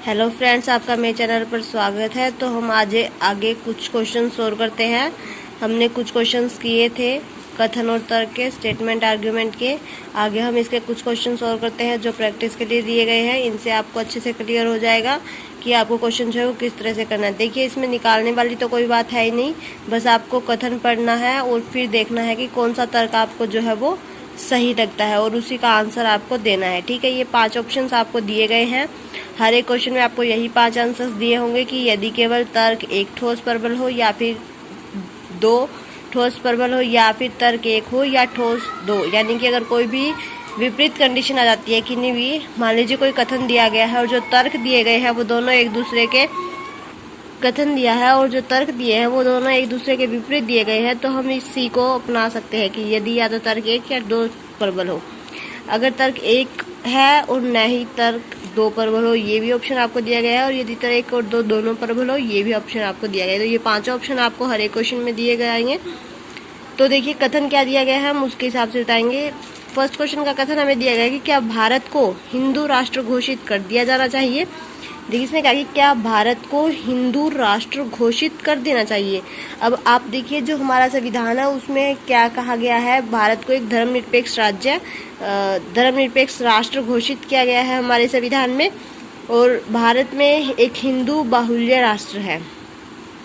Hello friends, आपका मेरे channel पर स्वागत है। तो हम आज आगे कुछ क्वेश्चन सोल्व करते हैं। हमने कुछ क्वेश्चंस किए थे कथन और तर्क के, स्टेटमेंट आर्ग्यूमेंट के। आगे हम इसके कुछ क्वेश्चन सोल्व करते हैं जो प्रैक्टिस के लिए दिए गए हैं। इनसे आपको अच्छे से क्लियर हो जाएगा कि आपको क्वेश्चन जो है वो किस तरह से करना है। देखिए, इसमें निकालने वाली तो कोई बात है ही नहीं, बस आपको कथन पढ़ना है और फिर देखना है कि कौन सा तर्क आपको जो है वो सही लगता है और उसी का आंसर आपको देना है। ठीक है, ये 5 ऑप्शंस आपको दिए गए हैं। हर एक क्वेश्चन में आपको यही 5 आंसर्स दिए होंगे कि यदि केवल तर्क एक ठोस प्रबल हो या फिर 2 ठोस प्रबल हो या फिर तर्क एक हो या ठोस 2। यानी कि अगर कोई भी विपरीत कंडीशन आ जाती है कि नहीं भी, मान लीजिए कोई कथन दिया गया है और जो तर्क दिए गए हैं वो दोनों एक दूसरे के कथन दिया है और जो तर्क दिए हैं वो दोनों एक दूसरे के विपरीत दिए गए हैं, तो हम इसी को अपना सकते हैं कि यदि या तो तर्क एक या 2 प्रबल हो। अगर तर्क एक है और न ही तर्क 2 प्रबल हो, ये भी ऑप्शन आपको दिया गया है। और यदि तर्क 1 और 2 दोनों प्रबल हो, ये भी ऑप्शन आपको दिया गया है। तो ये 5 ऑप्शन आपको हर एक क्वेश्चन में दिए गए। तो देखिए, कथन क्या दिया गया है हम उसके हिसाब से बताएंगे। फर्स्ट क्वेश्चन का कथन हमें दिया गया है कि क्या भारत को हिंदू राष्ट्र घोषित कर दिया जाना चाहिए। देखिए, इसने कहा कि क्या भारत को हिंदू राष्ट्र घोषित कर देना चाहिए। अब आप देखिए, जो हमारा संविधान है उसमें क्या कहा गया है, भारत को एक धर्मनिरपेक्ष राज्य, धर्मनिरपेक्ष राष्ट्र घोषित किया गया है हमारे संविधान में। और भारत में एक हिंदू बाहुल्य राष्ट्र है।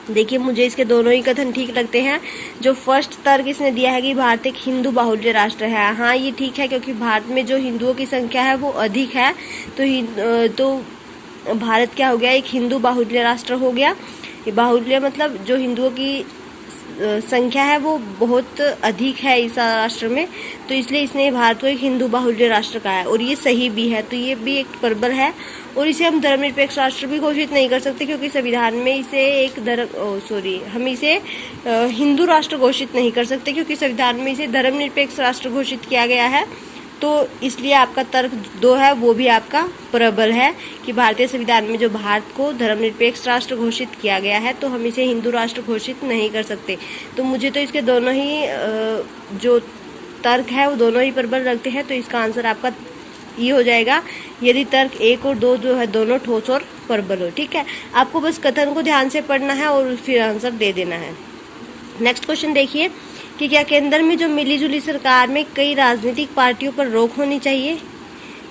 देखिए, मुझे इसके दोनों ही कथन ठीक लगते हैं। जो फर्स्ट तर्क इसने दिया है कि भारत एक हिंदू बाहुल्य राष्ट्र है, हाँ ये ठीक है, क्योंकि भारत में जो हिंदुओं की संख्या है वो अधिक है। तो भारत क्या हो गया, एक हिंदू बाहुल्य राष्ट्र हो गया। ये बाहुल्य मतलब जो हिंदुओं की संख्या है वो बहुत अधिक है इस राष्ट्र में, तो इसलिए इसने भारत को एक हिंदू बाहुल्य राष्ट्र कहा है और ये सही भी है। तो ये भी एक प्रबल है और इसे हम धर्मनिरपेक्ष राष्ट्र भी घोषित नहीं कर सकते, क्योंकि संविधान में इसे एक हम इसे हिंदू राष्ट्र घोषित नहीं कर सकते, क्योंकि संविधान में इसे धर्मनिरपेक्ष राष्ट्र घोषित किया गया है। तो इसलिए आपका तर्क 2 है वो भी आपका प्रबल है कि भारतीय संविधान में जो भारत को धर्मनिरपेक्ष राष्ट्र घोषित किया गया है, तो हम इसे हिंदू राष्ट्र घोषित नहीं कर सकते। तो मुझे तो इसके दोनों ही जो तर्क है वो दोनों ही प्रबल लगते हैं। तो इसका आंसर आपका ये हो जाएगा, यदि तर्क 1 और 2 जो है दोनों ठोस और प्रबल हो। ठीक है, आपको बस कथन को ध्यान से पढ़ना है और फिर आंसर दे देना है। नेक्स्ट क्वेश्चन देखिए कि क्या केंद्र में जो मिलीजुली सरकार में कई राजनीतिक पार्टियों पर रोक होनी चाहिए।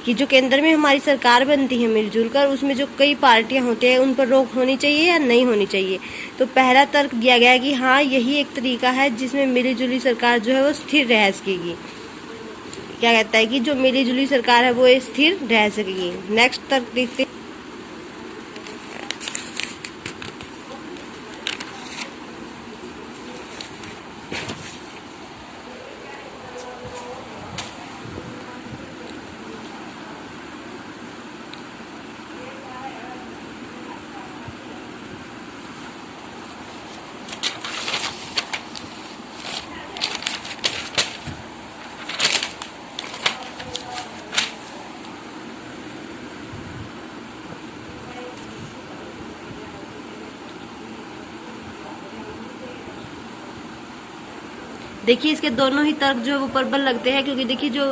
कि जो केंद्र में हमारी सरकार बनती है मिलजुल कर, उसमें जो कई पार्टियां होती हैं उन पर रोक होनी चाहिए या नहीं होनी चाहिए। तो पहला तर्क दिया गया है कि हाँ यही एक तरीका है जिसमें मिलीजुली सरकार जो है वो स्थिर रह सकेगी। क्या कहता है कि जो मिलीजुली सरकार है वो स्थिर रह सकेगी। नेक्स्ट तर्क देखते हैं। देखिए, इसके दोनों ही तर्क जो है वो प्रबल लगते हैं, क्योंकि देखिए जो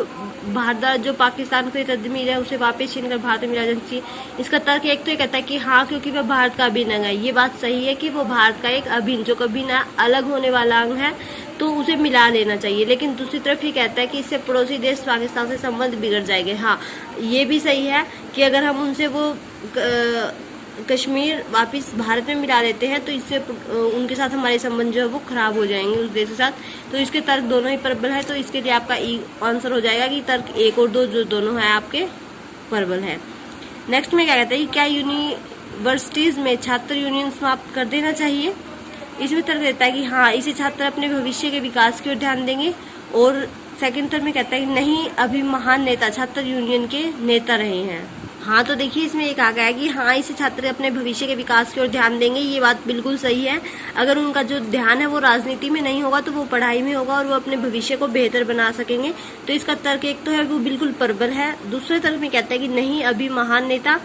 भारत जो पाकिस्तान को कश्मीर है उसे वापस छीनकर भारत में मिला जाना चाहिए। इसका तर्क एक तो ये कहता है कि हाँ क्योंकि वह भारत का अभिन्न अंग है, ये बात सही है कि वो भारत का एक अभिन्न जो कभी ना अलग होने वाला अंग है, तो उसे मिला लेना चाहिए। लेकिन दूसरी तरफ ये कहता है कि इससे पड़ोसी देश पाकिस्तान से संबंध बिगड़ जाएंगे। हाँ ये भी सही है कि अगर हम उनसे वो कश्मीर वापस भारत में मिला देते हैं तो इससे उनके साथ हमारे संबंध जो है वो खराब हो जाएंगे उस देश के साथ। तो इसके तर्क दोनों ही प्रबल है। तो इसके लिए आपका आंसर हो जाएगा कि तर्क 1 और 2 जो दोनों है आपके प्रबल है। नेक्स्ट में क्या कहता है कि क्या यूनिवर्सिटीज में छात्र यूनियन समाप्त कर देना चाहिए। इसमें तर्क देता है कि हाँ इसे छात्र अपने भविष्य के विकास की ओर ध्यान देंगे। और सेकंड तर्क में कहता है कि नहीं, अभी महान नेता छात्र यूनियन के नेता रहे हैं। हाँ तो देखिए, इसमें एक आ गया है कि हाँ इसे छात्र अपने भविष्य के विकास की ओर ध्यान देंगे। ये बात बिल्कुल सही है। अगर उनका जो ध्यान है वो राजनीति में नहीं होगा तो वो पढ़ाई में होगा और वो अपने भविष्य को बेहतर बना सकेंगे। तो इसका तर्क एक तो है वो बिल्कुल प्रबल है। दूसरे तर्क में कहता है कि नहीं, अभी महान नेता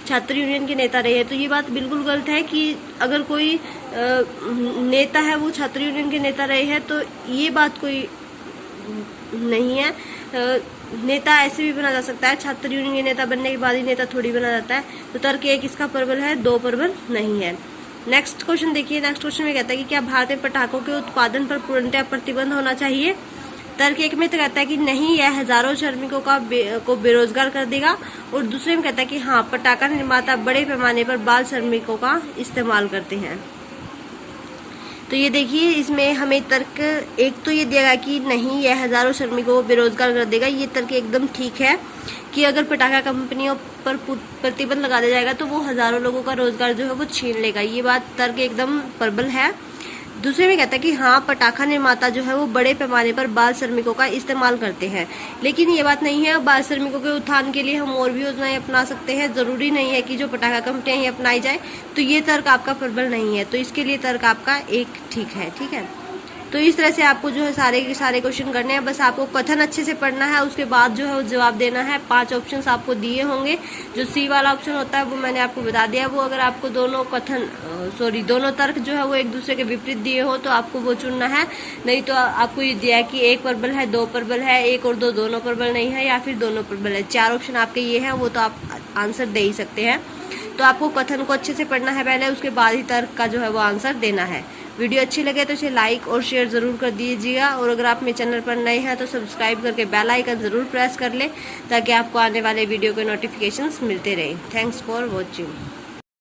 छात्र यूनियन के नेता रहे हैं। तो ये बात बिल्कुल गलत है कि अगर कोई नेता है वो छात्र यूनियन के नेता रहे हैं, तो ये बात कोई नहीं है। नेता ऐसे भी बना जा सकता है, छात्र यूनियन के नेता बनने के बाद ही नेता थोड़ी बना जाता है। तो तर्क 1 इसका प्रबल है, 2 प्रबल नहीं है। नेक्स्ट क्वेश्चन देखिए, नेक्स्ट क्वेश्चन में कहता है कि क्या भारत में पटाखों के उत्पादन पर पूर्णतः प्रतिबंध होना चाहिए। तर्क 1 में तो कहता है कि नहीं, यह हजारों श्रमिकों को बेरोजगार कर देगा। और दूसरे में कहता है कि हाँ, पटाखा निर्माता बड़े पैमाने पर बाल श्रमिकों का इस्तेमाल करते हैं। तो ये देखिए, इसमें हमें तर्क 1 तो ये दिया गया कि नहीं, यह हजारों श्रमिकों को बेरोजगार कर देगा। ये तर्क एकदम ठीक है कि अगर पटाखा कंपनियों पर प्रतिबंध लगा दिया जाएगा तो वो हजारों लोगों का रोजगार जो है वो छीन लेगा। ये बात तर्क एकदम प्रबल है। दूसरे में कहता है कि हाँ, पटाखा निर्माता जो है वो बड़े पैमाने पर बाल श्रमिकों का इस्तेमाल करते हैं। लेकिन ये बात नहीं है, बाल श्रमिकों के उत्थान के लिए हम और भी योजनाएं अपना सकते हैं। जरूरी नहीं है कि जो पटाखा कंपनियां ही अपनाई जाए। तो ये तर्क आपका प्रबल नहीं है, तो इसके लिए तर्क आपका 1 ठीक है। ठीक है, तो इस तरह से आपको जो है सारे के सारे क्वेश्चन करने हैं। बस आपको कथन अच्छे से पढ़ना है, उसके बाद जो है वो जवाब देना है। 5 ऑप्शंस आपको दिए होंगे। जो सी वाला ऑप्शन होता है वो मैंने आपको बता दिया। वो अगर आपको दोनों तर्क जो है वो एक दूसरे के विपरीत दिए हो तो आपको वो चुनना है। नहीं तो आपको ये दिया कि 1 प्रबल है, 2 प्रबल है, 1 और 2 दोनों प्रबल नहीं है, या फिर दोनों प्रबल है। 4 ऑप्शन आपके ये हैं, वो तो आप आंसर दे ही सकते हैं। तो आपको कथन को अच्छे से पढ़ना है पहले, उसके बाद ही तर्क का जो है वो आंसर देना है। वीडियो अच्छी लगे तो इसे लाइक और शेयर जरूर कर दीजिएगा। और अगर आप मेरे चैनल पर नए हैं तो सब्सक्राइब करके बेल आइकन जरूर प्रेस कर लें, ताकि आपको आने वाले वीडियो के नोटिफिकेशंस मिलते रहें। Thanks for watching.